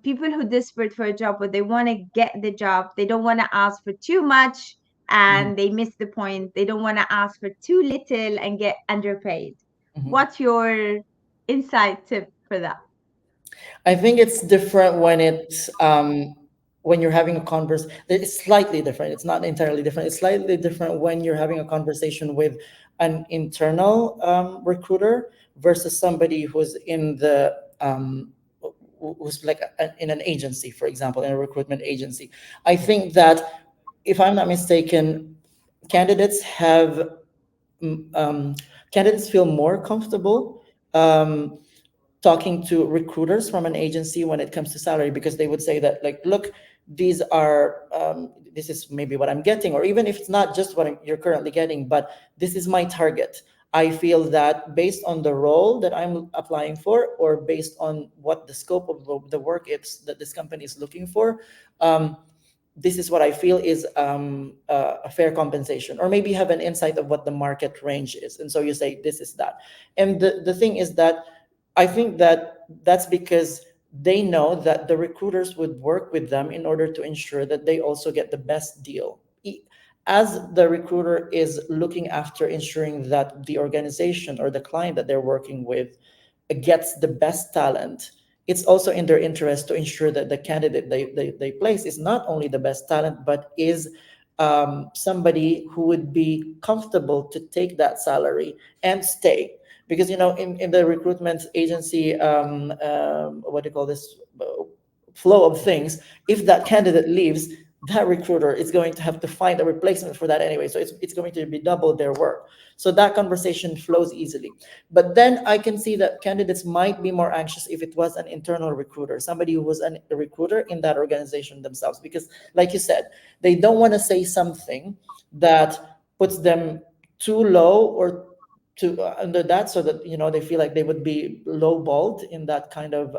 People who desperate for a job, but they want to get the job, they don't want to ask for too much Mhm. and they miss the point. They don't want to ask for too little and get underpaid. Mhm. What's your insight tip for that? I think it's different when you're having a converse. It's slightly different. It's not entirely different. It's slightly different when you're having a conversation with an internal recruiter versus somebody who's in the who's like in an agency, for example, in a recruitment agency. I think that, if I'm not mistaken, candidates have mm, um, candidates feel more comfortable um, talking to recruiters from an agency when it comes to salary, because they would say that, like, look, this is maybe what I'm getting, or even if it's not just what you're currently getting, but this is my target. I feel that based on the role that I'm applying for, or based on what the scope of the work is that this company is looking for, um, this is what I feel is a fair compensation, or maybe have an insight of what the market range is. And so you say, this is that. And the thing is that I think that that's because they know that the recruiters would work with them in order to ensure that they also get the best deal. As the recruiter is looking after ensuring that the organization or the client that they're working with gets the best talent, it's also in their interest to ensure that the candidate they place is not only the best talent, but is somebody who would be comfortable to take that salary and stay. Because, in the recruitment agency, what do you call this, flow of things, if that candidate leaves, that recruiter is going to have to find a replacement for that anyway. So it's going to be double their work. So that conversation flows easily. But then I can see that candidates might be more anxious if it was an internal recruiter, somebody who was a recruiter in that organization themselves. Because, like you said, they don't want to say something that puts them too low, or to under that, so that they feel like they would be lowballed in that kind of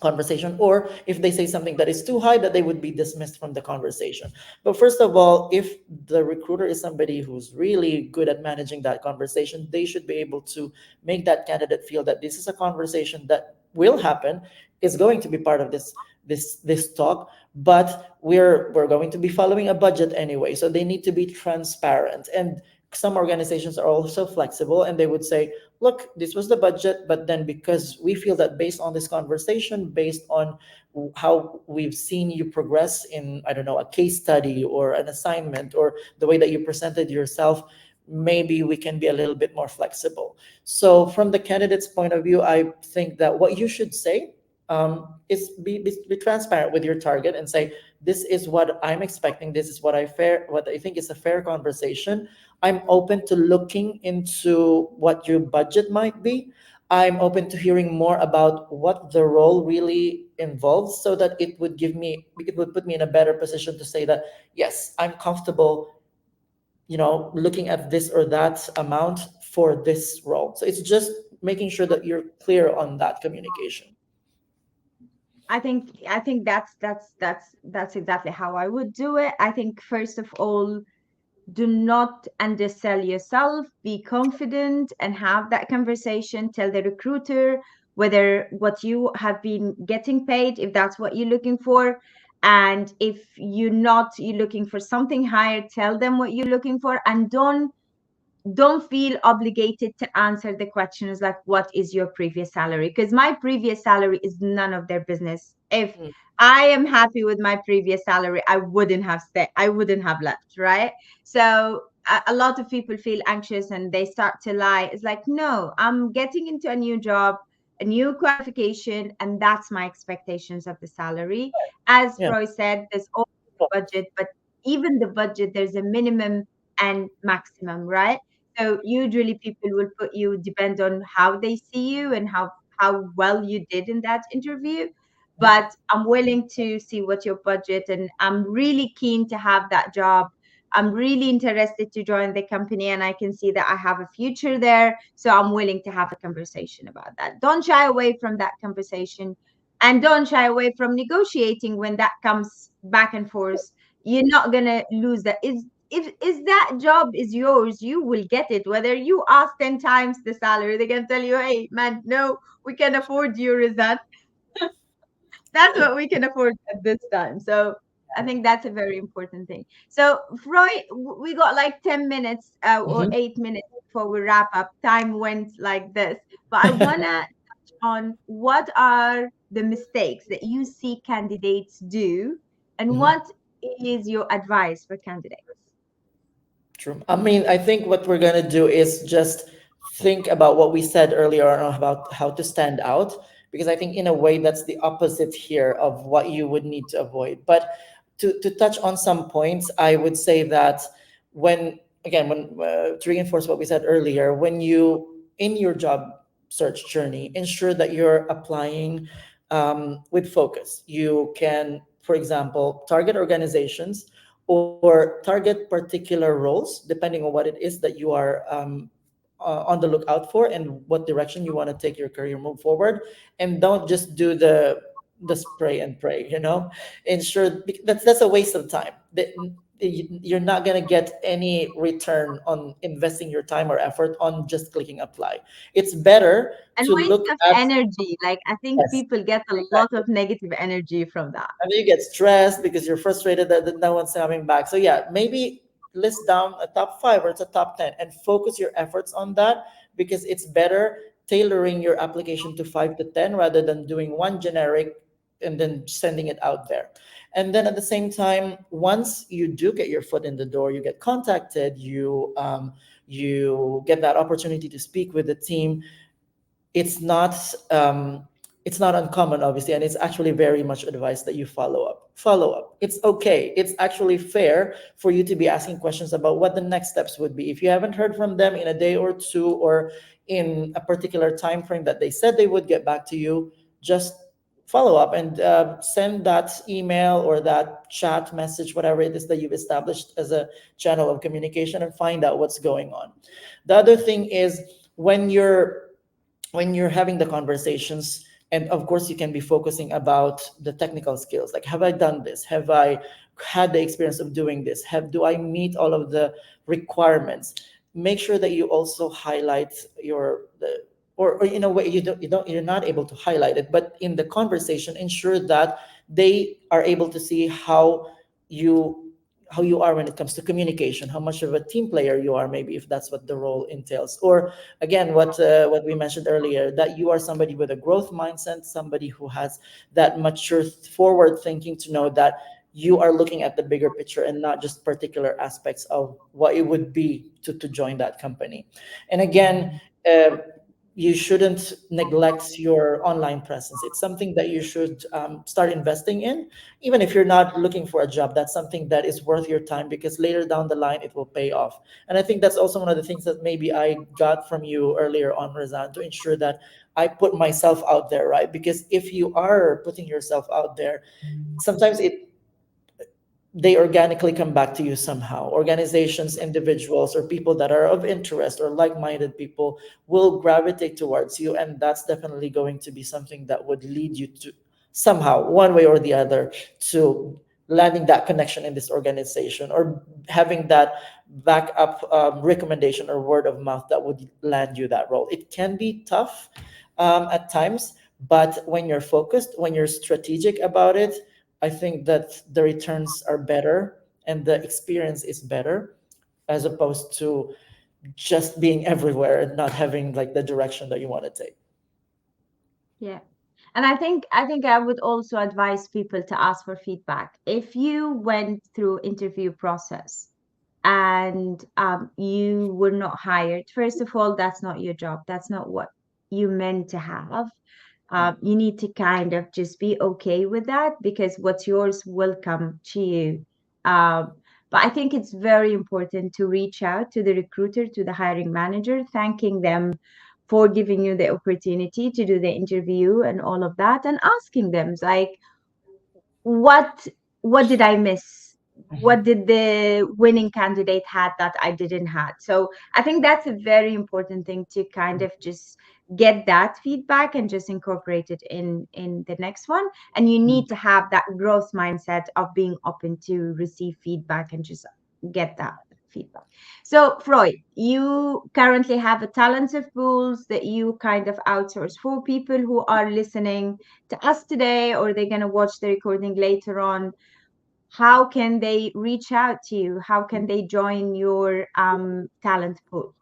conversation, or if they say something that is too high, that they would be dismissed from the conversation. But first of all, if the recruiter is somebody who's really good at managing that conversation, they should be able to make that candidate feel that this is a conversation that will happen, is going to be part of this talk, but we're going to be following a budget anyway, so they need to be transparent. And some organizations are also flexible, and they would say, look, this was the budget, but then because we feel that based on this conversation, based on how we've seen you progress in, I don't know, a case study or an assignment, or the way that you presented yourself, maybe we can be a little bit more flexible. So from the candidate's point of view, I think that what you should say is be transparent with your target and say, this is what I'm expecting, this is what I think is a fair conversation. I'm open to looking into what your budget might be. I'm open to hearing more about what the role really involves, so that it would put me in a better position to say that, yes, I'm comfortable, looking at this or that amount for this role. So it's just making sure that you're clear on that communication. I think that's exactly how I would do it. I think first of all, do not undersell yourself. Be confident and have that conversation. Tell the recruiter whether what you have been getting paid, if that's what you're looking for. And if you're looking for something higher, tell them what you're looking for. And don't don't feel obligated to answer the questions like what is your previous salary, because my previous salary is none of their business. If Mm. I am happy with my previous salary, I wouldn't have stayed, I wouldn't have left, right? So a lot of people feel anxious and they start to lie. It's like, no, I'm getting into a new job, a new qualification, and that's my expectations of the salary. As Yeah. Roy said, there's always a budget, but even the budget, there's a minimum and maximum, right? So usually people will put you, depend on how they see you and how well you did in that interview. But I'm willing to see what your budget, and I'm really keen to have that job. I'm really interested to join the company and I can see that I have a future there. So I'm willing to have a conversation about that. Don't shy away from that conversation, and don't shy away from negotiating when that comes back and forth. You're not gonna lose that. If that job is yours, you will get it. Whether you ask 10 times the salary, they can tell you, hey man, no, we can afford you, Rizan. That's what we can afford at this time. So I think that's a very important thing. So Freud, we got like 10 minutes or Mhm. 8 minutes before we wrap up. Time went like this. But I wanna touch on what are the mistakes that you see candidates do, and Mhm. what is your advice for candidates? True. I mean, I think what we're gonna do is just think about what we said earlier on about how to stand out, because I think in a way that's the opposite here of what you would need to avoid. But to touch on some points, I would say that when again when to reinforce what we said earlier, when you in your job search journey, ensure that you're applying with focus. You can, for example, target organizations or target particular roles depending on what it is that you are on the lookout for and what direction you want to take your career move forward, and don't just do the spray and pray, ensure that's a waste of time. You're not going to get any return on investing your time or effort on just clicking apply. It's better And to waste look of at. energy. Like I think Yes, people get a lot exactly. of negative energy from that. And then you get stressed because you're frustrated that no one's coming back. So yeah, maybe list down a top five or it's a top 10 and focus your efforts on that, because it's better tailoring your application to 5 to 10 rather than doing one generic and then sending it out there. And then at the same time, once you do get your foot in the door, you get contacted, you get that opportunity to speak with the team. It's not it's not uncommon, obviously, and it's actually very much advised that you follow up. It's okay, it's actually fair for you to be asking questions about what the next steps would be if you haven't heard from them in a day or two, or in a particular time frame that they said they would get back to you. Just follow up and send that email or that chat message, whatever it is that you've established as a channel of communication, and find out what's going on. The other thing is, when you're having the conversations, and of course you can be focusing about the technical skills, like, have I done this, have I had the experience of doing this, have do I meet all of the requirements. Make sure that you also highlight or in a way you're not able to highlight it, but in the conversation ensure that they are able to see you how you are when it comes to communication, how much of a team player you are, maybe if that's what the role entails. Or again, what we mentioned earlier, that you are somebody with a growth mindset, somebody who has that mature forward thinking to know that you are looking at the bigger picture and not just particular aspects of what it would be to join that company. And again, uh, you shouldn't neglect your online presence. It's something that you should start investing in. Even if you're not looking for a job, that's something that is worth your time, because later down the line it will pay off. And I think that's also one of the things that maybe I got from you earlier on, Razan, to ensure that I put myself out there, right? Because if you are putting yourself out there, sometimes they organically come back to you somehow. Organizations, individuals, or people that are of interest or like-minded people will gravitate towards you, and that's definitely going to be something that would lead you to somehow, one way or the other, to landing that connection in this organization, or having that backup recommendation or word of mouth that would land you that role. It can be tough at times, but when you're focused, when you're strategic about it, I think that the returns are better and the experience is better, as opposed to just being everywhere and not having like the direction that you want to take. Yeah. And I think I would also advise people to ask for feedback. If you went through interview process and you were not hired, first of all, that's not your job. That's not what you meant to have. You need to kind of just be okay with that because what's yours will come to you. Um, but I think it's very important to reach out to the recruiter, to the hiring manager, thanking them for giving you the opportunity to do the interview and all of that, and asking them like, what what did I miss? What did the winning candidate had that I didn't had? So I think that's a very important thing to kind of just get that feedback and just incorporate it in the next one. And you need to have that growth mindset of being open to receive feedback and just get that feedback. So Freud, you currently have a talented pools that you kind of outsource for people who are listening to us today or they're going to watch the recording later on. How can they reach out to you? How can they join your talent pool?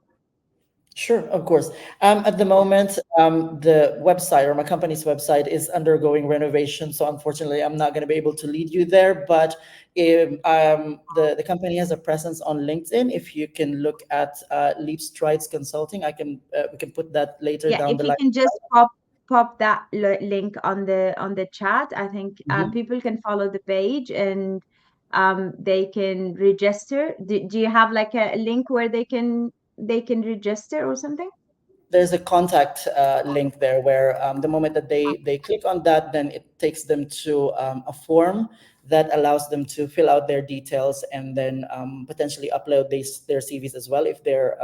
Sure, of course. At the moment, the website or my company's website is undergoing renovation, so unfortunately, I'm not going to be able to lead you there. But if, the company has a presence on LinkedIn. If you can look at Leap Strides Consulting, I can we can put that later Yeah, down if the you line. can just pop that link on the chat, I think Mhm. people can follow the page and they can register. Do you have like a link where they can register or something? There's a contact link there where the moment that they click on that, then it takes them to a form that allows them to fill out their details and then potentially upload their CVs as well if they're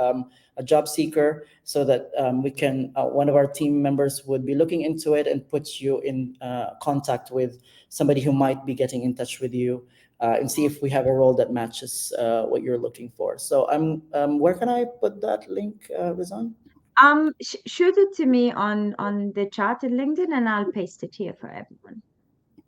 a job seeker, so that we can one of our team members would be looking into it and put you in contact with somebody who might be getting in touch with you and see if we have a role that matches what you're looking for. So where can I put that link, Rizan? Shoot it to me on the chat in LinkedIn, and I'll paste it here for everyone.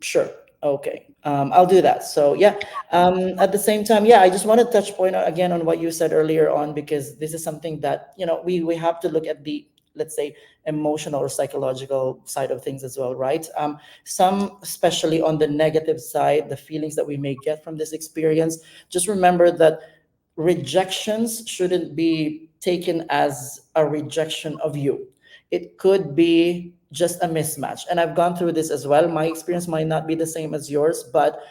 Sure. Okay. I'll do that. So yeah. At the same time, yeah, I just want to touch point again on what you said earlier on, because this is something that we have to look at the, let's say, emotional or psychological side of things as well, right? Some, especially on the negative side, the feelings that we may get from this experience. Just remember that rejections shouldn't be taken as a rejection of you. It could be just a mismatch. And I've gone through this as well. My experience might not be the same as yours, but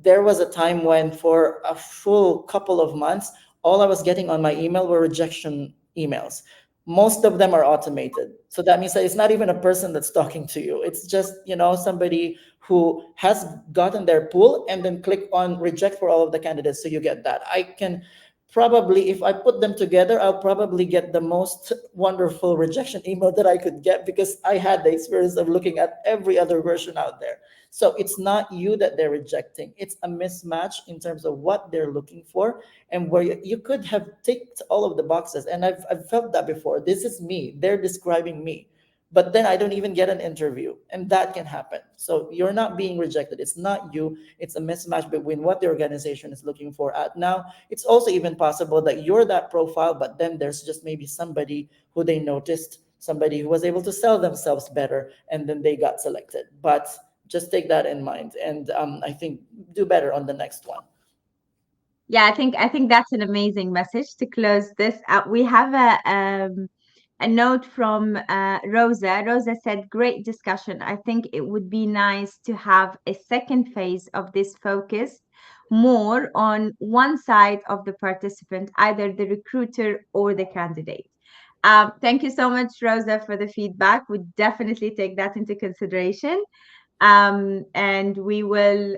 there was a time when for a full couple of months, all I was getting on my email were rejection emails. Most of them are automated. So that means that it's not even a person that's talking to you. It's just, somebody who has gotten their pool and then click on reject for all of the candidates. So you get that. I can probably, if I put them together, I'll probably get the most wonderful rejection email that I could get, because I had the experience of looking at every other version out there. So it's not you that they're rejecting. It's a mismatch in terms of what they're looking for, and where you could have ticked all of the boxes. And I've felt that before. This is me. They're describing me. But then I don't even get an interview. And that can happen. So you're not being rejected. It's not you. It's a mismatch between what the organization is looking for at now. It's also even possible that you're that profile, but then there's just maybe somebody who they noticed, somebody who was able to sell themselves better, and then they got selected. But just take that in mind, and I think do better on the next one. Yeah, I think that's an amazing message to close this out. We have a note from Rosa. Rosa said, "Great discussion. I think it would be nice to have a second phase of this focus more on one side of the participant, either the recruiter or the candidate." Thank you so much, Rosa, for the feedback. We definitely take that into consideration, and we will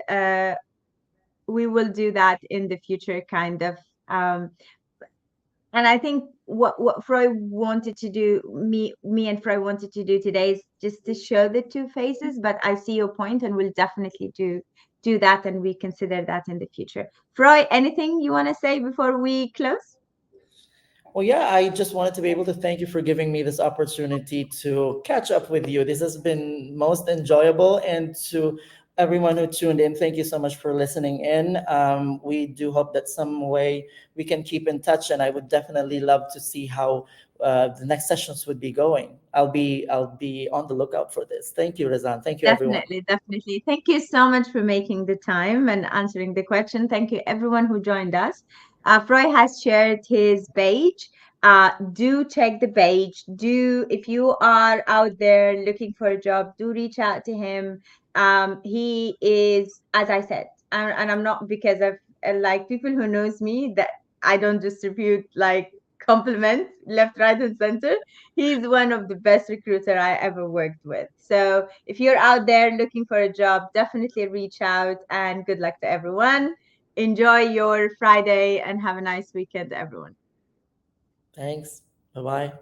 do that in the future, kind of. um, and I think what Freud wanted to do, me and Freud wanted to do today, is just to show the two faces. But I see your point, and we'll definitely do that, and we consider that in the future. Freud, anything you want to say before we close? Well, yeah, I just wanted to be able to thank you for giving me this opportunity to catch up with you. This has been most enjoyable, and to everyone who tuned in, thank you so much for listening in. We do hope that some way we can keep in touch, and I would definitely love to see how the next sessions would be going. I'll be on the lookout for this. Thank you, Razan. Thank you, everyone. Definitely, definitely. Thank you so much for making the time and answering the question. Thank you, everyone who joined us. Froy has shared his page. Do check the page. Do, if you are out there looking for a job, do reach out to him. He is, as I said, and I'm not, because of like people who knows me, that I don't distribute like compliments left, right, and center. He's one of the best recruiter I ever worked with. So if you're out there looking for a job, definitely reach out, and good luck to everyone. Enjoy your Friday and have a nice weekend, everyone. Thanks. Bye bye.